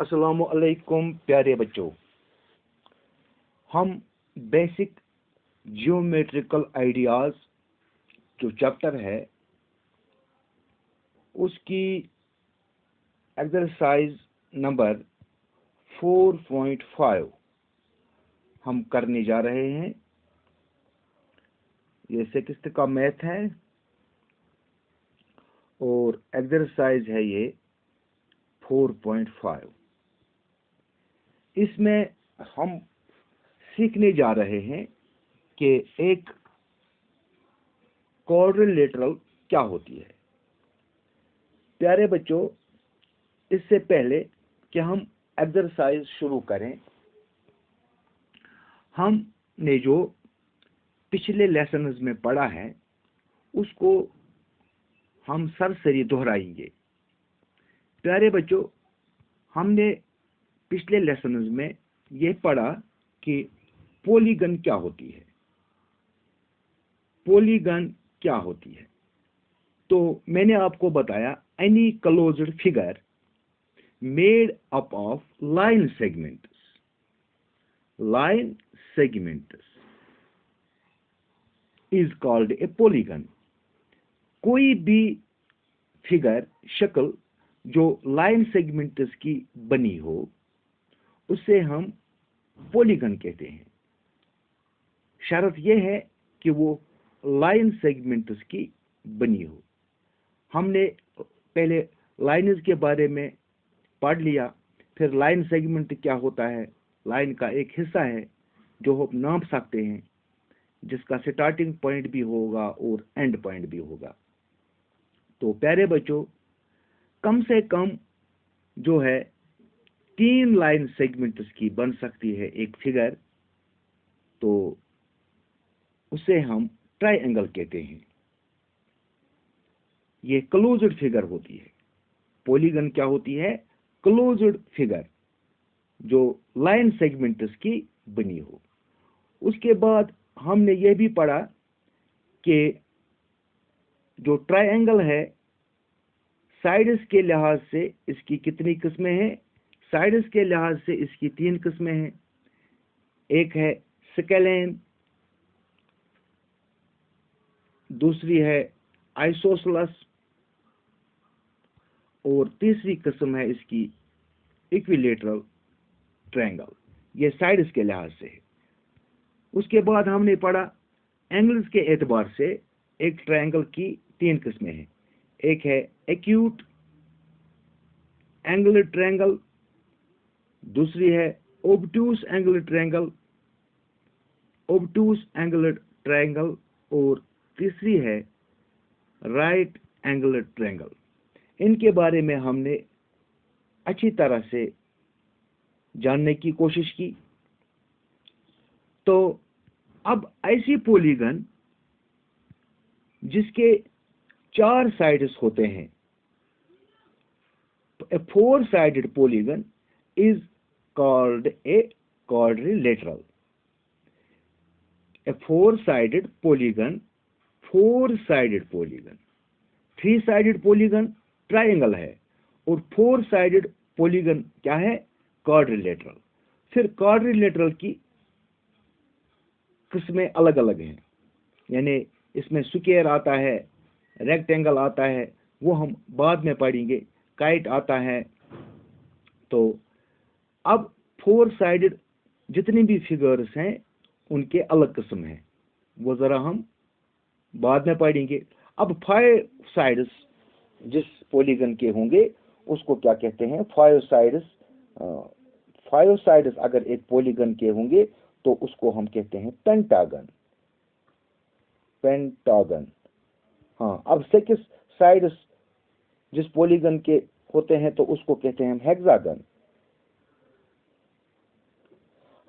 अस्सलामु अलैकुम प्यारे बच्चों। हम बेसिक जियोमेट्रिकल आइडियाज जो चैप्टर है उसकी एक्सरसाइज नंबर 4.5 हम करने जा रहे हैं। ये 6th का मैथ है और एक्सरसाइज है ये 4.5। इसमें हम सीखने जा रहे हैं कि एक क्वाड्रिलेटरल क्या होती है। प्यारे बच्चों, इससे पहले कि हम एक्सरसाइज शुरू करें, हमने जो पिछले लेसन्स में पढ़ा है उसको हम सरसरी दोहराएंगे। प्यारे बच्चों, हमने पिछले लेसन्स में ये पढ़ा कि पॉलीगन क्या होती है। पॉलीगन क्या होती है तो मैंने आपको बताया any closed figure made up of line segments is called a polygon. कोई भी फिगर, शक्ल जो लाइन सेगमेंट्स की बनी हो उसे हम पॉलीगन कहते हैं। शर्त यह है कि वो लाइन सेगमेंट्स की बनी हो। हमने पहले लाइन्स के बारे में पढ़ लिया, फिर लाइन सेगमेंट क्या होता है। लाइन का एक हिस्सा है जो हम नाप सकते हैं, जिसका स्टार्टिंग पॉइंट भी होगा और एंड पॉइंट भी होगा। तो प्यारे बच्चों, कम से कम जो है 3 लाइन सेगमेंट्स की बन सकती है एक फिगर, तो उसे हम ट्राइएंगल कहते हैं। ये क्लोज्ड फिगर होती है। पॉलीगन क्या होती है? क्लोज्ड फिगर जो लाइन सेगमेंट्स की बनी हो। उसके बाद हमने ये भी पढ़ा कि जो ट्राइएंगल है, साइड्स के लिहाज से इसकी कितनी किस्में हैं? साइड्स के लिहाज से इसकी 3 किस्में हैं। एक है स्केलेन, दूसरी है आइसोसेलेस और तीसरी किस्म है इसकी इक्विलेटरल ट्रायंगल। ये साइड्स के लिहाज से है। उसके बाद हमने पढ़ा एंगल्स के एतबार से एक ट्रायंगल की 3 किस्में हैं। एक है एक्यूट एंगल ट्रायंगल, दूसरी है ओब्टूस एंगल ट्रायंगल और तीसरी है राइट एंगल ट्रायंगल। इनके बारे में हमने अच्छी तरह से जानने की कोशिश की। तो अब ऐसी पॉलीगन जिसके 4 साइड्स होते हैं, a 4-sided polygon is called a quadrilateral. A 4-sided polygon 3-sided polygon triangle है और 4-sided polygon क्या है? क्वाड्रिलेटरल। फिर क्वाड्रिलेटरल की किस्में अलग अलग हैं, यानी इसमें स्क्वायर आता है, रेक्टेंगल आता है, वो हम बाद में पढ़ेंगे, काइट आता है। तो अब 4-sided जितनी भी फिगर्स हैं उनके अलग किस्म हैं, वो जरा हम बाद में पढ़ेंगे। अब 5 साइड्स जिस पॉलीगन के होंगे उसको क्या कहते हैं? 5 साइड्स अगर एक पॉलीगन के होंगे तो उसको हम कहते हैं पेंटागन। हाँ, अब 6 साइड्स जिस पॉलीगन के होते हैं तो उसको कहते हैं हम हेक्सागन।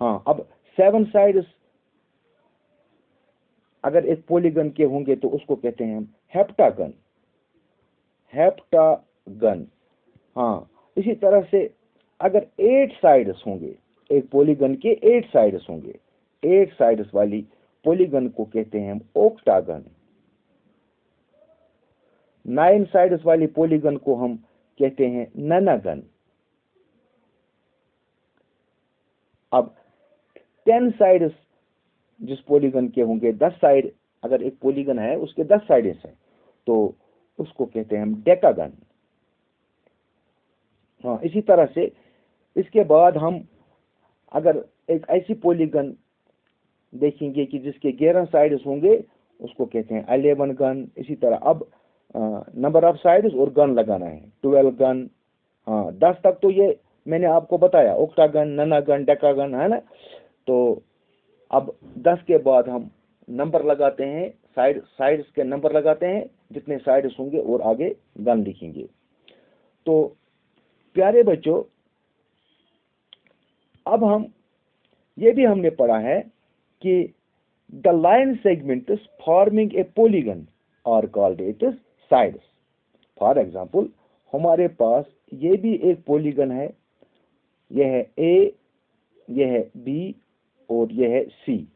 हाँ, अब 7 साइड्स अगर एक पॉलीगन के होंगे तो उसको कहते हैं हम हेप्टागन। हाँ, इसी तरह से अगर 8 साइड्स होंगे, एक पॉलीगन के 8 साइड्स होंगे, 8 साइड्स वाली पॉलीगन को कहते हैं हम ऑक्टागन। 9 साइड्स वाली पॉलीगन को हम कहते हैं ननागन। अब 10 साइड्स जिस पॉलीगन के होंगे, 10 साइड, अगर एक पॉलीगन है उसके 10 साइड्स हैं तो उसको कहते हैं हम डेकागन। हाँ, इसी तरह से इसके बाद हम अगर एक ऐसी पॉलीगन देखेंगे कि जिसके 11 साइड्स होंगे उसको कहते हैं 11 गन। इसी तरह अब नंबर ऑफ साइड्स और गन लगाना है, 12 गन। हाँ, 10 तक तो ये मैंने आपको बताया, ओक्टागन, ननागन, डेकागन, है ना। तो अब 10 के बाद हम नंबर लगाते हैं, साइड्स के नंबर लगाते हैं, जितने साइड्स होंगे और आगे गन लिखेंगे। तो प्यारे बच्चों, अब हम ये भी हमने पढ़ा है कि the line segments forming a polygon are called it sides. For example, हमारे पास ये भी एक पॉलीगन है, यह है ए, यह है बी और यह है सी।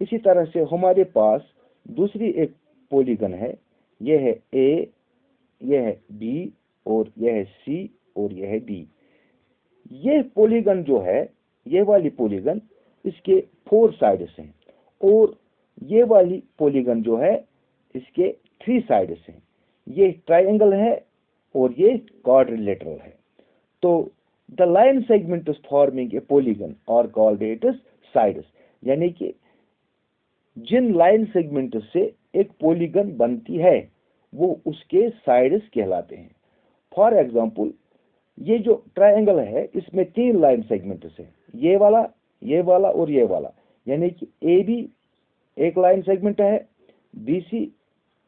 इसी तरह से हमारे पास दूसरी एक पॉलीगन है, यह है ए, यह है बी और यह है सी और यह है डी। ये पॉलीगन जो है, ये वाली पॉलीगन, इसके 4 साइड्स हैं और ये वाली पॉलीगन जो है इसके 3 साइड्स हैं। ये ट्रायंगल है और ये क्वाड्रिलेटरल है। तो the line segment is forming a polygon और कॉल्ड इट इज साइड्स, यानी कि जिन लाइन सेगमेंट से एक पॉलीगन बनती है वो उसके साइड्स कहलाते हैं। फॉर एग्जांपल, ये जो ट्रायंगल है इसमें 3 लाइन सेगमेंट्स हैं, ये वाला और ये वाला, यानी कि ए बी एक लाइन सेगमेंट है, बी सी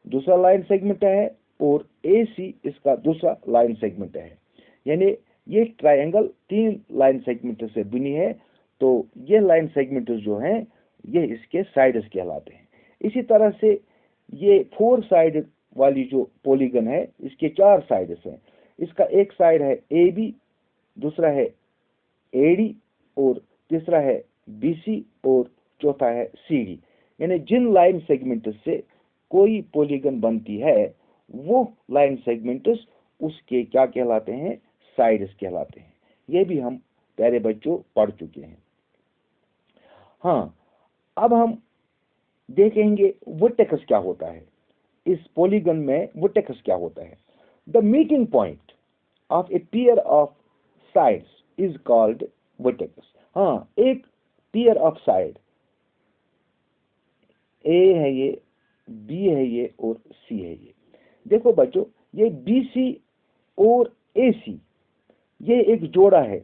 दूसरा लाइन सेगमेंट है और ए सी इसका दूसरा लाइन सेगमेंट है। यानी ये ट्रायंगल 3 लाइन सेगमेंट से बनी है। तो ये लाइन सेगमेंट जो हैं ये इसके साइड्स कहलाते हैं। इसी तरह से ये 4 साइड वाली जो पॉलीगन है इसके 4 साइड्स हैं। इसका एक साइड है ए बी, दूसरा है ए डी और तीसरा है बी सी और चौथा है सी डी। यानी जिन लाइन सेगमेंट्स से कोई पॉलीगन बनती है वो लाइन सेगमेंट्स उसके क्या कहलाते हैं, साइड्स कहलाते हैं। ये भी हम प्यारे बच्चों पढ़ चुके हैं। हाँ, अब हम देखेंगे वर्टेक्स क्या होता है। इस पॉलीगन में वर्टेक्स क्या होता है। The meeting point of a pair of sides is called vertex. हाँ, एक पेयर ऑफ साइड, ए है ये, बी है ये और सी है ये। देखो बच्चों, ये बी सी और ए सी ये एक जोड़ा है,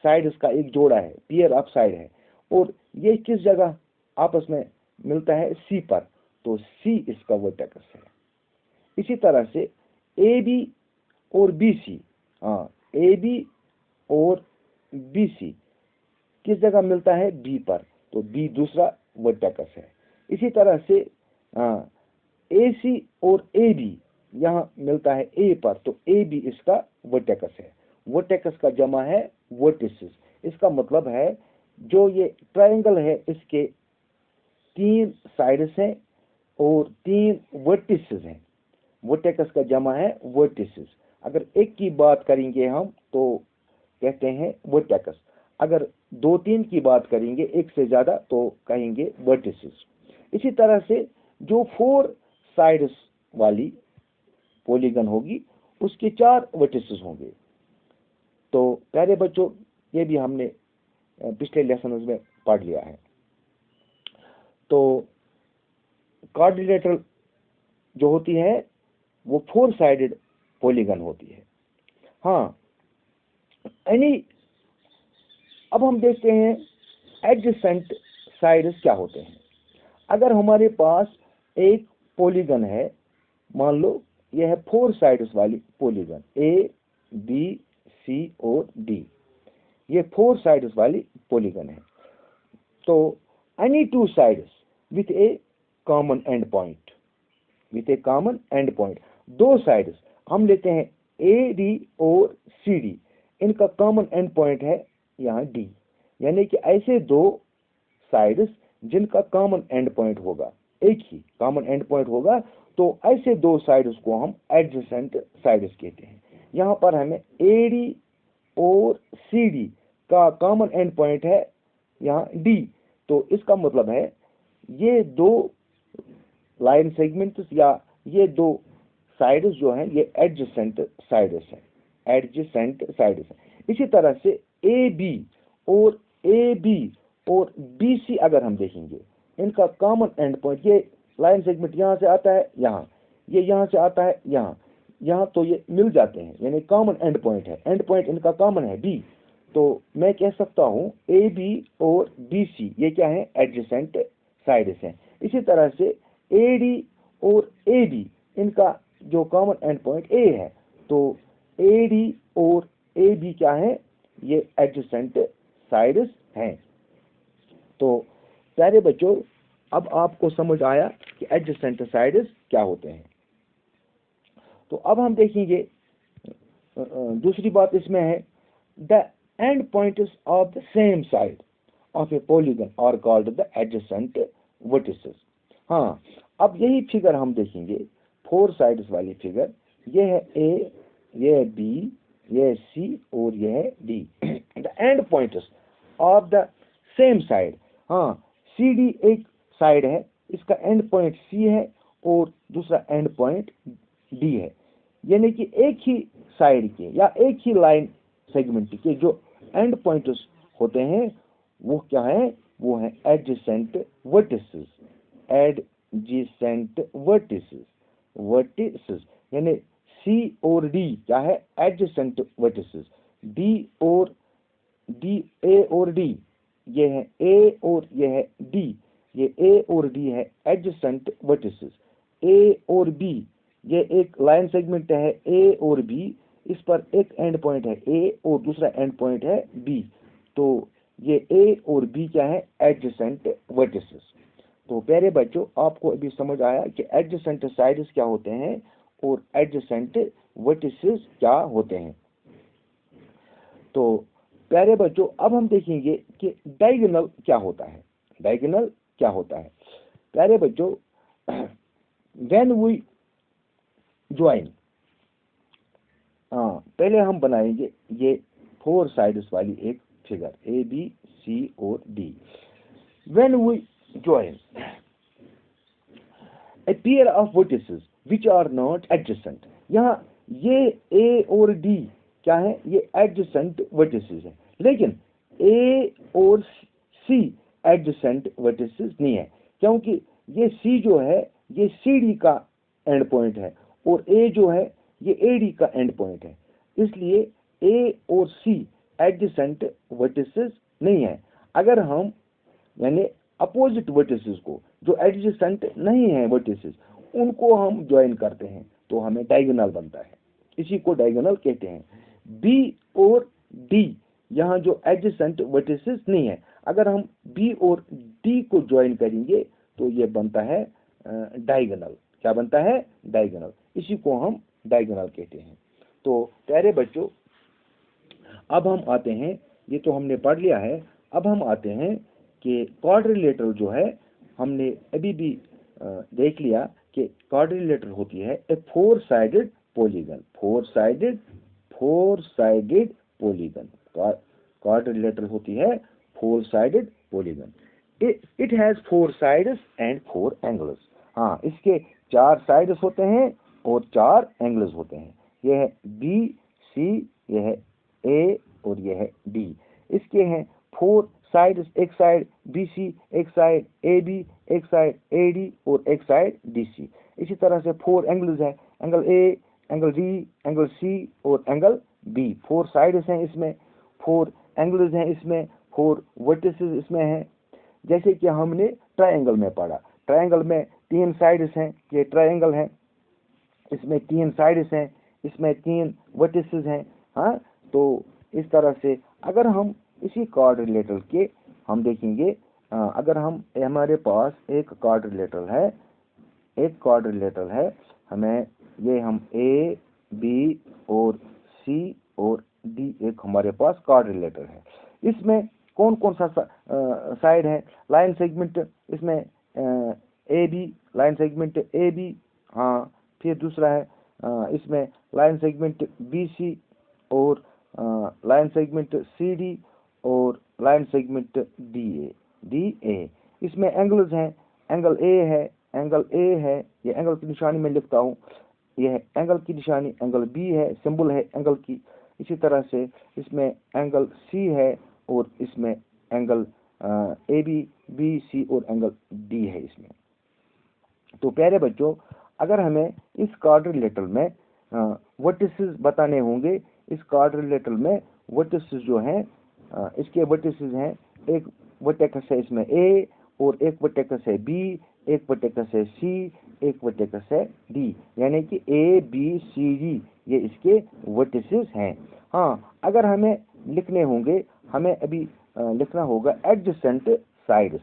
साइड्स का एक जोड़ा है, पेयर ऑफ साइड है। और ये किस जगह आपस में मिलता है, सी पर, तो सी इसका वर्टेक्स है। इसी तरह से ए बी और बी सी, हाँ, ए बी और बी सी किस जगह मिलता है, बी पर, तो बी दूसरा वर्टेक्स है। इसी तरह से ए सी और ए बी यहाँ मिलता है ए पर, तो ए बी इसका वर्टेक्स है। वर्टेक्स का जमा है वर्टिसेस। इसका मतलब है जो ये ट्रायंगल है इसके 3 साइड्स हैं और 3 वर्टिसेस हैं। वर्टेक्स का जमा है वर्टिसेस। अगर एक की बात करेंगे हम तो कहते हैं वर्टेक्स, अगर 2-3 की बात करेंगे, एक से ज्यादा, तो कहेंगे वर्टिसेस। इसी तरह से जो 4 साइड्स वाली पॉलीगन होगी उसके 4 वर्टिसेस होंगे। तो प्यारे बच्चों, ये भी हमने पिछले लेसन में पढ़ लिया है। तो क्वाड्रिलेटरल जो होती है वो 4 साइडेड पॉलीगन होती है। हाँ, अब हम देखते हैं एडजेसेंट साइड्स क्या होते हैं। अगर हमारे पास एक पॉलीगन है, मान लो यह है 4 साइड्स वाली पॉलीगन, ए बी सी और डी, ये 4 साइड्स वाली पॉलीगन है। तो any 2 sides with A common and point, with A common and point, 2 sides हम लेते हैं ए डी और सी डी, इनका कॉमन एंड पॉइंट है यहाँ डी। यानी कि ऐसे 2 साइड्स जिनका कॉमन एंड पॉइंट होगा, एक ही कॉमन एंड पॉइंट होगा, तो ऐसे 2 साइड्स को हम एडजेसेंट साइड्स कहते हैं। यहाँ पर हमें ए डी और सी डी का कॉमन एंड पॉइंट है यहाँ डी। तो इसका मतलब है ये दो लाइन सेगमेंट्स या ये दो साइड्स जो हैं ये एडजेसेंट साइड्स हैं, एडजेसेंट साइड्स हैं। इसी तरह से ए बी और बी सी अगर हम देखेंगे, इनका कॉमन एंड पॉइंट, ये लाइन सेगमेंट यहाँ से आता है यहाँ, ये यहाँ से आता है यहाँ, तो ये मिल जाते हैं, यानी कॉमन एंड पॉइंट है, एंड पॉइंट इनका कॉमन है बी। तो मैं कह सकता हूँ ए बी और बी सी ये क्या है, एडजेसेंट साइड्स हैं। इसी तरह से ए डी और ए बी इनका जो कॉमन एंड पॉइंट ए है, तो ए डी और ए बी क्या है, ये एडजेसेंट साइड्स हैं। तो प्यारे बच्चों, अब आपको समझ आया कि एडजेसेंट साइड्स क्या होते हैं। तो अब हम देखेंगे दूसरी बात इसमें है, the end points of the same side of a polygon are called the adjacent vertices. हाँ, अब यही फिगर हम देखेंगे, 4 साइड्स वाली फिगर। ये है ए, ये है बी, ये है सी और ये है D. The end points of the same side, हाँ सी डी एक साइड है, इसका एंड पॉइंट सी है और दूसरा एंड पॉइंट डी है, यानी कि एक ही साइड के या एक ही लाइन सेगमेंट के जो एंड पॉइंट्स होते हैं वो क्या है, वो है adjacent vertices, adjacent vertices, vertices यानी सी और डी क्या है, एडजेसेंट वर्टिसेस। डी और डी, ए और डी, ये है ए और ये है डी, ये ए और डी है एडजेसेंट वर्टिसेस। ए और बी, ये एक लाइन सेगमेंट है ए और बी, इस पर एक एंड पॉइंट है ए और दूसरा एंड पॉइंट है बी, तो ये ए और बी क्या है, एडजेसेंट वर्टिसेस। तो प्यारे बच्चों, आपको अभी समझ आया कि एडजेसेंट साइड्स क्या होते हैं और एडजेसेंट वर्टिसेस क्या होते हैं। तो प्यारे बच्चों, अब हम देखेंगे कि डायगोनल क्या होता है। डायगोनल क्या होता है प्यारे बच्चों, व्हेन वी ज्वाइन, पहले हम बनाएंगे ये 4 साइड्स वाली एक फिगर, ए बी सी और डी। When we join a pair of vertices which are not adjacent, यहाँ ये A और D क्या है, ये adjacent vertices है, लेकिन A और C adjacent vertices नहीं है, क्योंकि ये C जो है ये CD का एंड पॉइंट है और A जो है ये AD का एंड पॉइंट है, इसलिए A और C adjacent vertices नहीं है। अगर हम यानी अपोजिट वर्टिसेस को, जो एडजेसेंट नहीं है वर्टिसेस, उनको हम ज्वाइन करते हैं तो हमें डायगोनल बनता है, इसी को डायगोनल कहते हैं। बी और डी, यहाँ जो एडजेसेंट वर्टिसेस नहीं है, अगर हम बी और डी को ज्वाइन करेंगे तो ये बनता है डायगोनल। क्या बनता है, डायगोनल, इसी को हम डायगोनल कहते हैं। तो प्यारे बच्चों, अब हम आते हैं, ये तो हमने पढ़ लिया है, अब हम आते हैं कि क्वाड्रिलेटरल जो है, हमने अभी भी देख लिया कि क्वाड्रिलेटरल होती है ए 4 sided polygon, 4 sided polygon. Quadrilateral होती है 4 sided polygon. It has 4 sides and 4 angles. हाँ, इसके 4 साइड्स होते हैं और 4 एंगल्स होते हैं। यह है बी सी, यह है ए और यह है डी। इसके हैं 4 साइड, एक साइड बी सी, एक साइड ए बी, एक साइड ए डी और एक साइड डी सी। इसी तरह से 4 एंगल्स है, angle A, angle D, angle C और एंगल बी। 4 साइड्स हैं इसमें, 4 एंगल्स हैं इसमें, 4 वर्टिसेस इसमें हैं। जैसे कि हमने ट्रायंगल में पढ़ा, ट्रायंगल में 3 साइड्स हैं, ये ट्रायंगल है, इसमें 3 साइड्स हैं, इसमें 3 वर्टिसेस हैं। हाँ, तो इस तरह से अगर हम इसी क्वाड्रिलेटरल के हम देखेंगे, अगर हम हमारे पास एक क्वाड्रिलेटरल है, एक क्वाड्रिलेटरल है, हमें ये हम ए बी और सी और डी एक हमारे पास क्वाड्रिलेटरल है। इसमें कौन कौन सा साइड है, लाइन सेगमेंट इसमें A B, line segment A B, हाँ, फिर दूसरा है इसमें लाइन सेगमेंट बी सी और लाइन सेगमेंट सी डी और लाइन सेगमेंट DA। इसमें एंगल्स हैं, एंगल ए है, एंगल ए है, ये एंगल की निशानी में लिखता हूँ, यह एंगल की निशानी, एंगल बी है, सिंबल है एंगल की। इसी तरह से इसमें एंगल सी है और इसमें एंगल ABC और एंगल डी है इसमें। तो प्यारे बच्चों, अगर हमें इस क्वाड्रिलेटरल में वर्टिसेस बताने होंगे, इस क्वाड्रिलेटरल में वर्टिसेस जो हैं, इसके वर्टिसेस हैं, एक वर्टेक्स है इसमें A और एक वर्टेक्स है B, एक वर्टेक्स है C, एक वर्टेक्स है D, यानी कि ABCD ये इसके वर्टिसेस हैं। हाँ, अगर हमें लिखने होंगे, हमें अभी लिखना होगा एडजेसेंट साइड्स।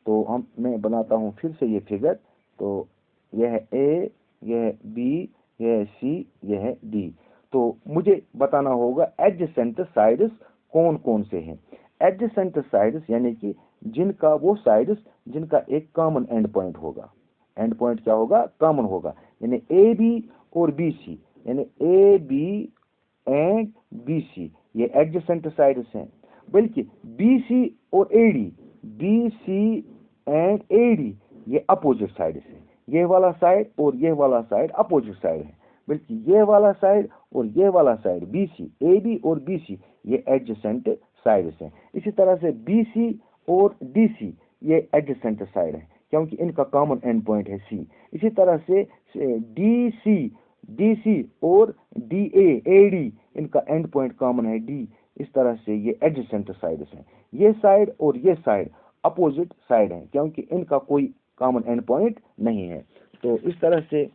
तो मैं बनाता हूँ फिर से ये फिगर। तो यह है A, यह है B, यह है C, यह है D। तो मुझे बताना होगा एडजेसेंट साइड्स कौन कौन से हैं। एडजेसेंट साइड्स यानी कि जिनका वो साइड्स जिनका एक कॉमन एंड पॉइंट होगा। एंड पॉइंट क्या होगा? कॉमन होगा, यानी AB और BC, यानी AB एंड BC ये एडजेसेंट साइड्स हैं। बल्कि BC और AD, BC एंड AD ये अपोजिट साइड्स हैं। ये वाला साइड और ये वाला साइड अपोजिट साइड है, बल्कि ये वाला साइड और ये वाला साइड BC, AB और BC ये एडजेसेंट साइड्स हैं। इसी तरह से BC और DC ये एडजेसेंट साइड है क्योंकि इनका कॉमन एंड पॉइंट है C। इसी तरह से DC और AD इनका एंड पॉइंट कॉमन है D। इस तरह से ये एडजेसेंट साइड्स हैं। ये साइड और ये साइड अपोजिट साइड हैं क्योंकि इनका कोई कॉमन एंड पॉइंट नहीं है। तो इस तरह से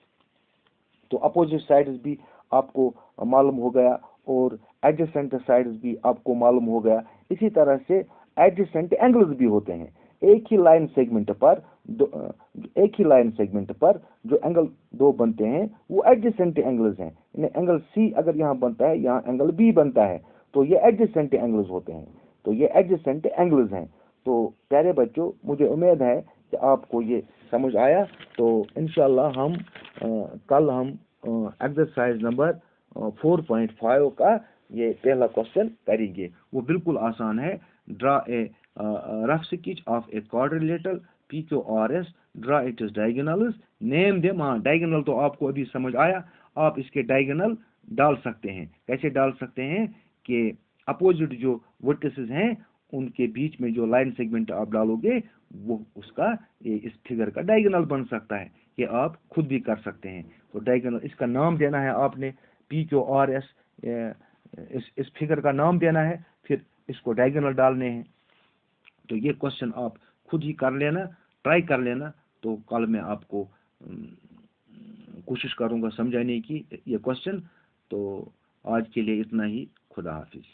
तो अपोजिट साइड्स भी आपको मालूम हो गया और एडजेसेंट साइड्स भी आपको मालूम हो गया। इसी तरह से एडजेसेंट एंगल्स भी होते हैं। एक ही लाइन सेगमेंट पर जो एंगल दो बनते हैं वो एडजेसेंट एंगल्स हैं। एंगल C अगर यहाँ बनता है, यहाँ एंगल B बनता है, तो ये एडजेसेंट एंगल्स होते हैं। तो ये एडजेसेंट एंगल्स हैं। तो प्यारे बच्चों, मुझे उम्मीद है कि आपको ये समझ आया। तो इंशाल्लाह हम कल हम एक्सरसाइज नंबर 4.5 का ये पहला क्वेश्चन करेंगे। वो बिल्कुल आसान है। Draw a rough sketch of a quadrilateral PQRS, draw it is diagonals, name them. हाँ, डायगोनल तो आपको अभी समझ आया। आप इसके डायगोनल डाल सकते हैं। कैसे डाल सकते हैं कि अपोजिट जो वर्टिसेस हैं उनके बीच में जो लाइन सेगमेंट आप डालोगे वो उसका इस फिगर का डायगोनल बन सकता है। ये आप खुद भी कर सकते हैं। तो डायगोनल इसका नाम देना है आपने, PQRS इस फिगर का नाम देना है, फिर इसको डायगोनल डालने हैं। तो ये क्वेश्चन आप खुद ही कर लेना, ट्राई कर लेना। तो कल मैं आपको कोशिश करूंगा समझाने की ये क्वेश्चन। तो आज के लिए इतना ही। खुदा हाफिज।